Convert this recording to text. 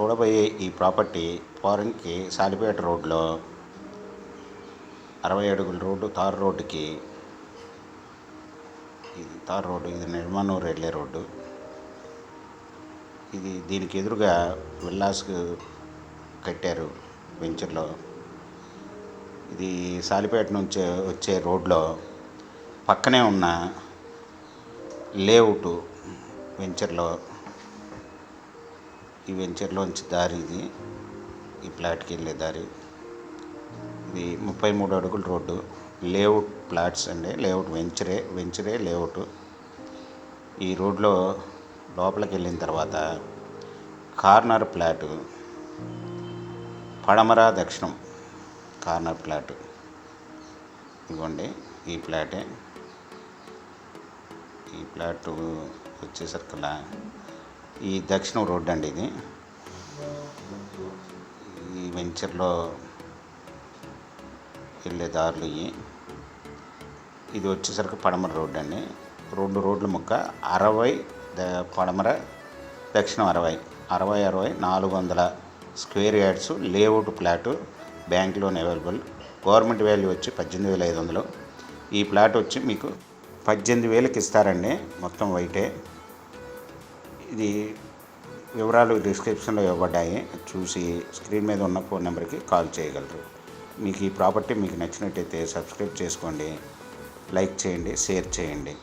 చూడబోయే ఈ ప్రాపర్టీ పోరంకి సాలిపేట రోడ్లో 60 అడుగుల రోడ్డు, తార్ రోడ్డుకి, ఇది తార్ రోడ్డు, ఇది నిర్మాణూరు వెళ్ళే రోడ్డు. ఇది దీనికి ఎదురుగా విల్లాస్ కట్టారు వెంచర్లో. ఇది సాలిపేట నుంచి వచ్చే రోడ్లో పక్కనే ఉన్న లేఅవుట్ వెంచర్లో, ఈ వెంచర్లోంచి దారి ఇది, ఈ ప్లాట్కి వెళ్ళే దారి. ఇది 33 అడుగుల రోడ్డు, లేఅవుట్ ప్లాట్స్ అండి, లేఅవుట్ వెంచరే లేఅవుట్. ఈ రోడ్లో లోపలికి వెళ్ళిన తర్వాత కార్నర్ ప్లాటు, పడమర దక్షిణం కార్నర్ ప్లాటు. ఇవ్వండి ఈ ప్లాటే. ఈ ప్లాటు వచ్చేసరికల్లా ఈ దక్షిణం రోడ్డు అండి. ఇది ఈ వెంచర్లో వెళ్ళే దారులు ఇది వచ్చేసరికి పడమర రోడ్డు అండి. 2 రోడ్ల ముక్క 60 పడమర, దక్షిణం 60 400 square yards layout plot. Bank loan available. Government value వచ్చి 18,500. ఈ ప్లాట్ వచ్చి మీకు 18,000కి ఇస్తారండి, మొత్తం వైటే. ఇది వివరాలు డిస్క్రిప్షన్లో ఇవ్వబడ్డాయి, చూసి స్క్రీన్ మీద ఉన్న ఫోన్ నెంబర్కి కాల్ చేయగలరు. మీకు ఈ ప్రాపర్టీ మీకు నచ్చినట్టయితే సబ్స్క్రైబ్ చేసుకోండి, లైక్ చేయండి, షేర్ చేయండి.